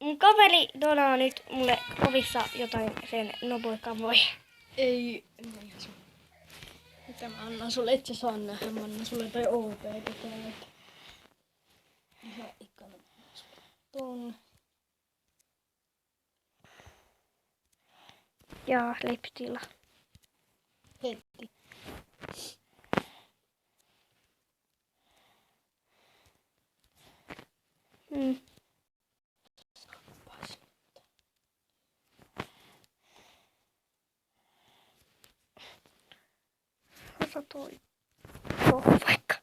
Mun kaveri donaa nyt mulle kovissa jotain sen noboikan voi. Ei, en ihan sun. Mitä mä annan sulle? Et sä saa nähdä. Mä annan sulle toi OP tekee. Ihan ikana. Ton. Ja lipstilla. Heti. Osa toi. Joo, vaikka.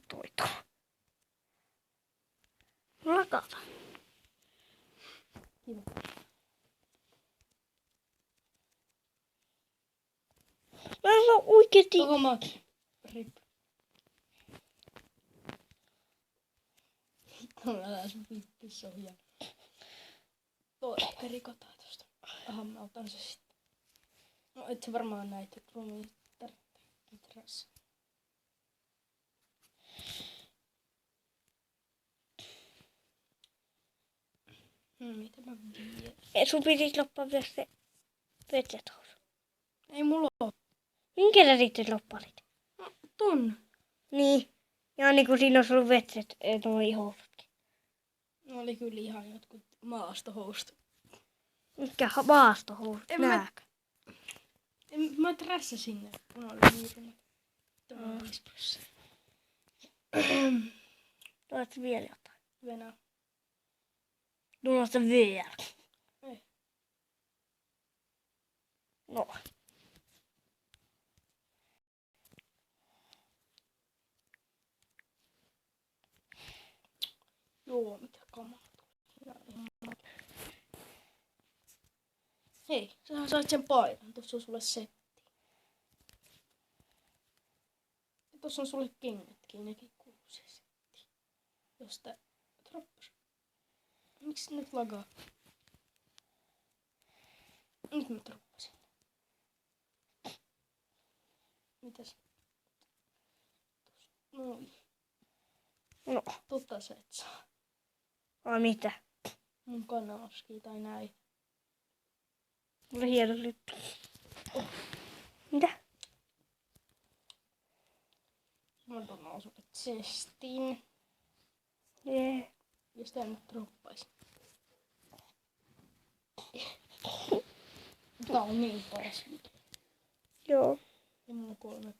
Toi. Lakata. Kiva. Mä en oo oikeesti. Koko maat. Rip. Älä sun vittis ohjaa. Tuo ehkä rikotaan tosta. Aha, mä otan se sitten. No et sä varmaan näitä ruumiittarassa. Mitä mä vien? Sun pitäis loppaa myös se vetsetous. Ei mulla oo. Minkä sitten loppalit? No, ton. Niin. Ja niin kuin siinä on ollut vetset, noi housutkin. Ne oli kyllä ihan jotkut maastohousut. Mikä maastohousut? Nääkö? Mä trässäsin ne, kun oli niitä. Tämä on 5%. Tuossa vielä jotain. Venä. Tuossa vielä. Ei. No. Joo, mitä kamaa tuli. Hei, sähän sait sen paidan. Tuossa on sulle setti. Ja tuossa on sulle kengätkin, nekin kuuluu se setti. Josta troppas. Miksi nyt lagaa? Nyt mä troppasin. Mitäs? Noin. No. Tota sä et saa. Ai mitä? Mun kanavaski tai näin. Mulla hieno lippu. Mitä? Mä donaan sulle chestin. Jee. Ja sitä nyt droppaisin. Tää on niin paras. Joo. Ja mulla on 3%.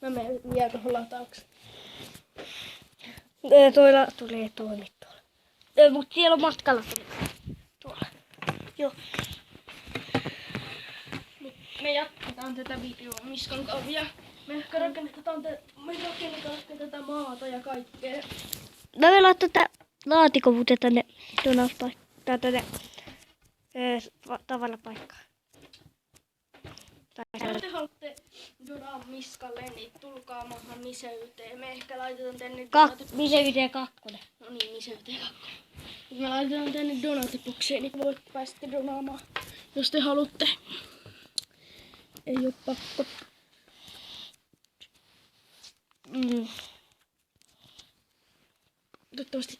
Mä menen vielä tuohon lataukseen. Toilla tulee toimittua. Mut siellä on matkalla tuolla. Joo. Me jatketaan tätä videoa Miskan kavia. Me ehkä rakennetaan tätä maata ja kaikkea. Mä vielä tätä laatikovuutta tänne donauspaikkaan, tänne tavarapaikkaan. Jos te haluatte donaa Miskalle, niin tulkaa maahan miseyteen. Me ehkä laitetaan tänne... Miseyteen 2. No niin, miseyteen 2. Me laitetaan tänne donatipukseen, niin voitte päästä donaamaan, jos te haluatte. Ei oo pakko. Toivottavasti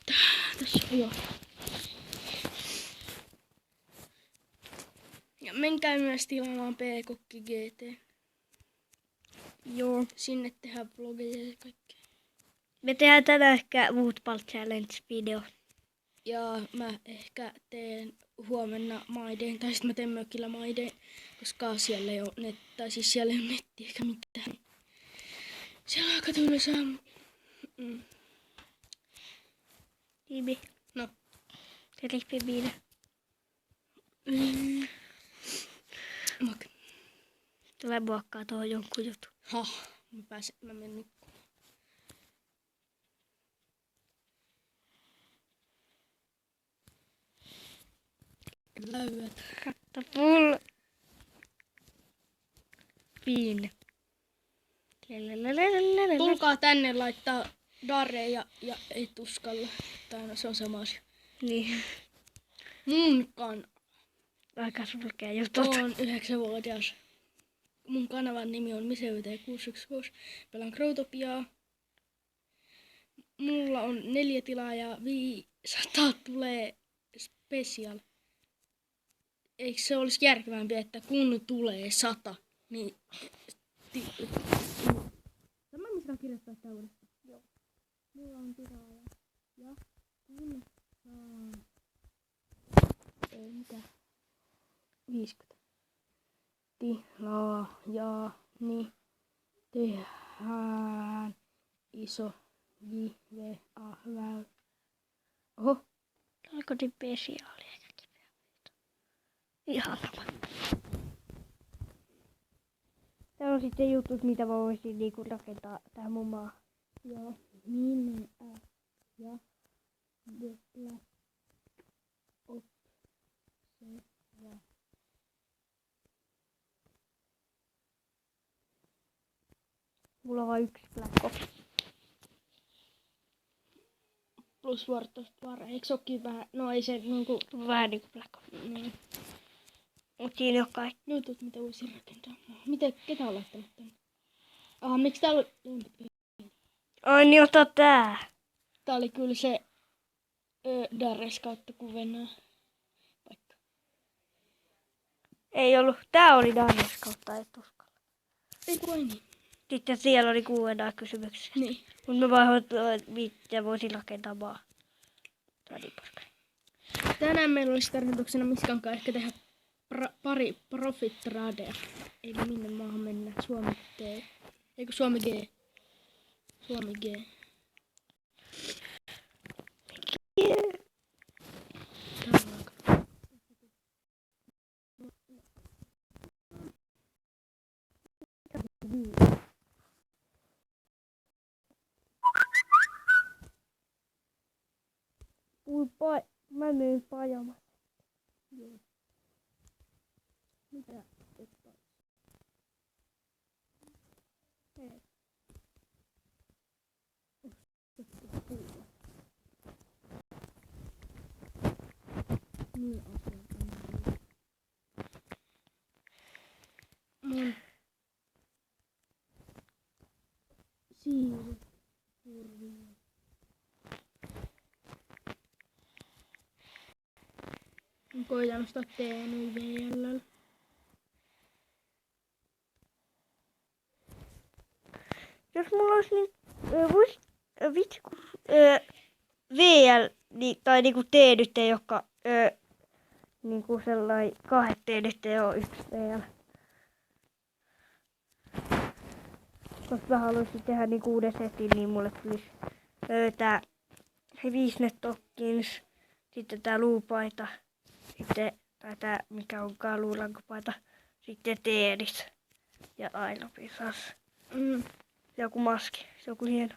tässä on jo. Ja menkää myös tilaamaan P-kokki GT. Joo. Sinne tehdään vlogeja ja kaikkea. Me tehdään tänään ehkä Woodball Challenge-video. Ja mä ehkä teen huomenna maideen, tai sitten mä teen mökillä maideen, koska siellä ei ole tai siis siellä ei ole netti eikä mitään. Siellä on aika tylsää. Ibi. No. Se lippi biina. Mak. Tulee muokkaa tuohon jonkun jutun. Mä menen nukkumaan. Läyät. Katso pull. Biina. Tulkaa tänne laittaa Darre ja ei tuskalla. Tai no se on sama asia. Niin. Mun kanava. aika sulkea juttu. Olen 9-vuotias. Mun kanavan nimi on MiseYT616. Pelaan Growtopiaa. Mulla on 4 tilaa ja 500 tulee special. Eikö se olisi järkevämpi, että kun tulee 100, niin... Tämä missä kirjoittaa sitä uudestaan. Joo. Mulla on tilaa ja kun saan... Ei mitään. 50. Tilaa ja niin tehdään iso JVA-väylä. Oho. Oliko spesiaali eikä kiveä? Ihan sama. Täällä on sitten jutut, mitä mä voisin niinku rakentaa tähän mun maahan. Ja minä ja Black Observa. Mulla on vain yksi Black Ops. Plus World of War. Eikö se ookin vähän... No ei se niinku... Vähän niinku Black Ops. Niin. Mut siinä ei oo kaikki. Jutut, mitä voisin rakentaa. Miten, ketä on laittanut tänne? Aha, miksi täällä on... Ai niin, ota tää. Tää oli kyllä se Dares kautta Kuvenaa paikka. Ei ollut. Tää oli Daniels kautta etuskalla. Ei kun ei niin. Sitten siellä oli 6 kysymyksiä. Niin. Mut mä vaihoin, mitä voisin rakentaa maa. Tai niin poispäin. Tänään meillä olisi tarkoituksena Miskankaan ehkä tehdä pari Profit Tradea. Eli minne maahan mennään. Suomi T. Eikö Suomi G? Suomi G. Mä myyn pajamat. Joo. Mitä? Hei. Niin asiakkaan. Mun siivu. Kurvia. Koitan nostaa TNYVL. Jos mulla olisi niin, vitsi kun VL tai niinku T-nyt ei olekaan niinku sellainen 2 T-nyt ei ole 1 VL. Koska mä haluaisin tehdä niinku uuden setin, niin mulle tulisi tää Visnet Tokkins, sitten tää luupaita, sitten tää mikä onkaan luulankopaita, sitten teedit ja ailopisas. Joku maski, se on kuin hieno.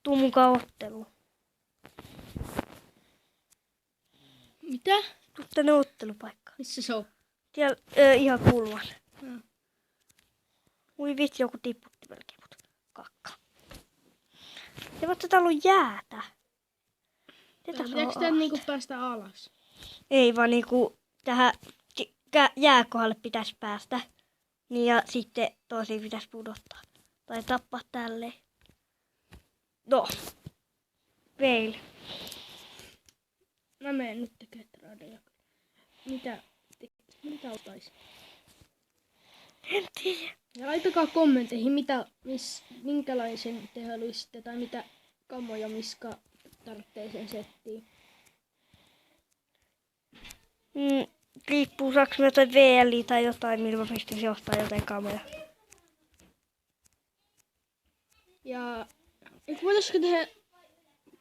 Tuu mukaan otteluun. Mitä? Tuu tänne ottelupaikkaan. Missä se on? Siellä ihan kulman. Mm. Ui vitsi, joku tipputti melkein mut. Kakka. Se voit täällä on jäätä. Pitääkö tän niinku päästä alas? Ei vaan niinku tähän jääkohdalle pitäisi päästä. Niin ja sitten tosi pitäisi pudottaa. Tai tappaa tälleen. No. Veil. Mä menen nyt tekemään tradeja. Mitä otais? En tiedä. Ja laitakaa kommentteihin, minkälaisen te haluaisitte tai mitä kammoja Miska tarvitsee sen settiin. Riippuu saaks mä jotain VL tai jotain, millä mä pystyisin ostaa jotain kamoja. Ja voitaisko tehdä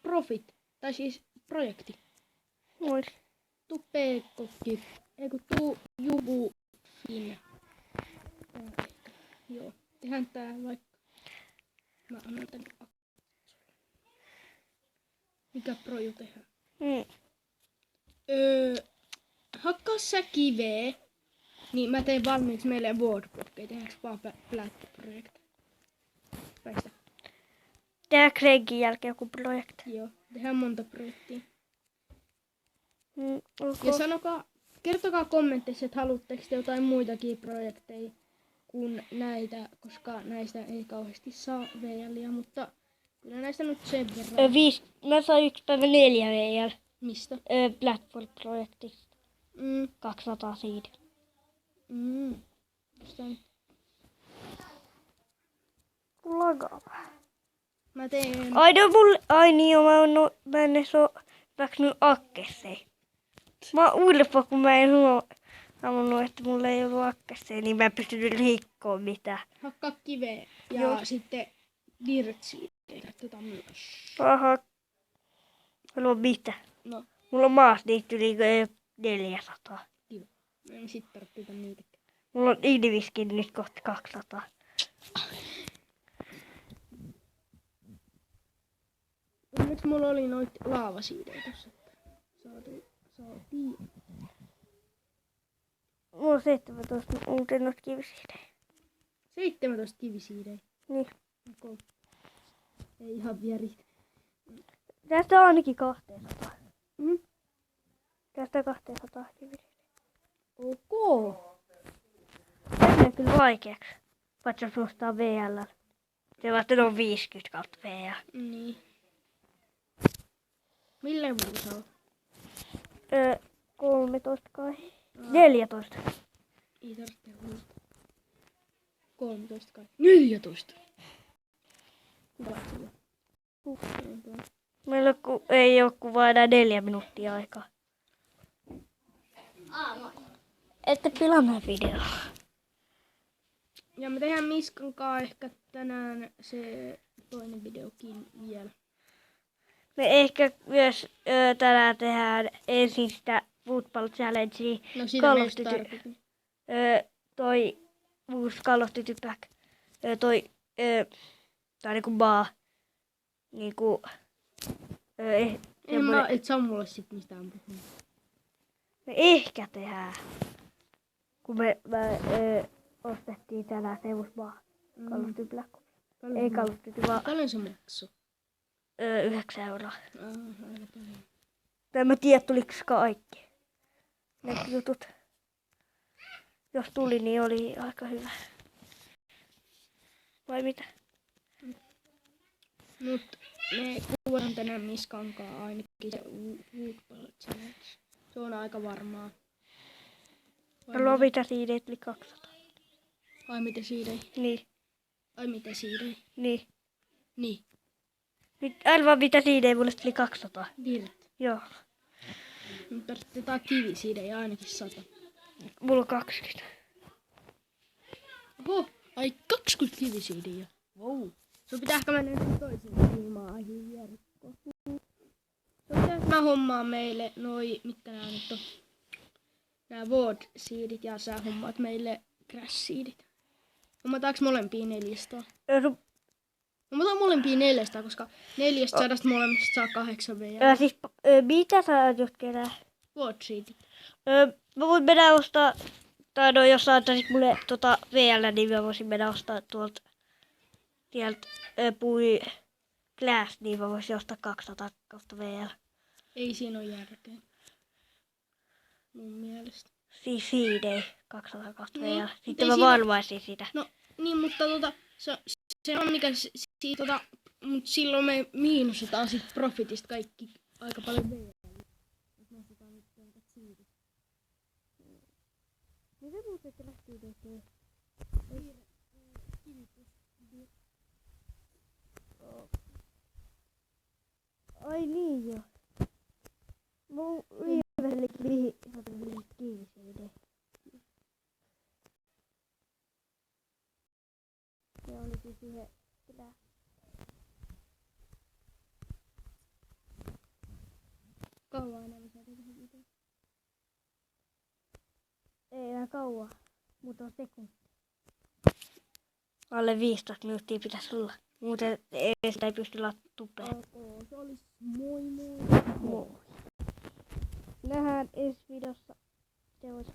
profit, tai siis projekti? Vois. Tuu Peekokki, eiku tuu Jubu Fin. Joo, tehdään tää vaikka. Mä annan tän. Mikä proju tehdään? Hakkaa sä kiveä, niin mä teen valmiiksi meille WordBlockia. Tehdäänkö vaan Flat-projekt? Päistä. Tehdään Gregin jälkeen joku projekti. Joo, tehdään monta projektia. Ja sanokaa, kertokaa kommenteissa, että haluatteko te jotain muitakin projekteja kuin näitä, koska näistä ei kauheasti saa VLiä, mutta kyllä näistä nyt sen verran. Mä sain 1 päivä 4 VL. Mistä? Blackboard-projektista. Mm. 200 siitä. Jostain. Lagaa. Mä teen... Ai niin joo, mä en edes oo hyväksynyt akkesseja. Mä oon ylpeä, kun mä en sanonut, että mulla ei ollut akkesseja, niin mä en pystynyt rikkoa mitään. Hakkaa kiveä ja Joo. sitten dirtsiä tätä myös. Aha. Haluan mitä? No, Mulla on maassa niitä yli 400. kiva. Mä en sit tarvitse niitä. Mulla on Ilviskin nyt kohta 200. Onneksi mulla oli noit laavasiidejä tossa. Saatiin. Mulla on 17 muuten noita kivisiidejä. 17 kivisiidejä. Niin. Okay. Ei ihan vielä riitä. Tästä on ainakin 200. Mm. Tästä 200 kivisiidejä. Ok. Tässä on kyllä vaikeaksi. Paitsi jos ostaa VL. Se vasta on 50 kautta VL. Niin. Millä vuonna sä oot? 13 kai. 14. Ei tarvitse huolta. 13 kai. 14. Mitä sulla? Meillä ei ole kuin vain enää 4 minuuttia aikaa. Ette pilannut videoa. Ja me tehdään Miskan kanssa ehkä tänään se toinen videokin vielä. Me ehkä myös tänään tehdään ensin sitä Football Challengea. No sitä Call me of just Duty. tarkoitin. Toi uusi Call of Duty Pack. Tai niinku niinku En mä, et sä mulle sit mistään puhunut. me ehkä tehdään. Kun me ostettiin tänään se uusi Call of Duty Black Ops. Ei Call of Duty, vaan Paljon se maksoi? 9 euroa. Aika paljon. En mä tiedä, tuliko kaikki ne jutut. Jos tuli, niin oli aika hyvä. Vai mitä? Mut me kuvataan tänään Miskan kanssa ainakin se Football Challenge. Se on aika varmaa. Haluaa mitä siideet yli 200. Ai mitä siidei? Niin, Ai mitä siidei? niin. Niin. Nyt arvaa mitä siideet mulle yli 200. Dirt. Joo. Nyt tarvitaan kivisiidejä ainakin 100. Mulla on 20. Oho, ai 20 kivisiidejä. Wow. Sun pitää ehkä mennä nyt toiseen ilmaahin vierikkoon. Mä hommaan meille mitkä nää nyt on. Nää Void seedit ja sä hommaat meille Crash seedit. Hommataanko molempia 400? Hommataan molempia 400, koska 400 molemmista saa 8 VR. Siis mitä sä aiot kerää? Void seedit. Mä voin mennä ostaa, tai no jos sä antaisit mulle VL, niin mä voisin mennä ostaa tuolta Pui Glass, niin mä voisin ostaa 200 kautta VL. Ei siinä ole järkeä. Mun mielestä. Siis siidei 200 kautta Niin, VL. mut Sitten ei mä siinä- valvaisin sitä. No niin, mutta se on mikä mut silloin me miinustetaan sit profitista kaikki aika paljon VR. Jos nostetaan nyt pelkät siidit. Mitä muuten lähtii tekemään? Ai niin joo. Mun viimeisellekin kiivisyyden. Se oli siihen sitä. Kauan enää saa tehdä mitään. Ei enää kauan. Muutama sekunti. Alle 15 minuuttia pitäisi olla. Muuten sitä ei pysty tupeen. Se olisi moi moi. Moi. Nähdään ensi videossa. Se olisi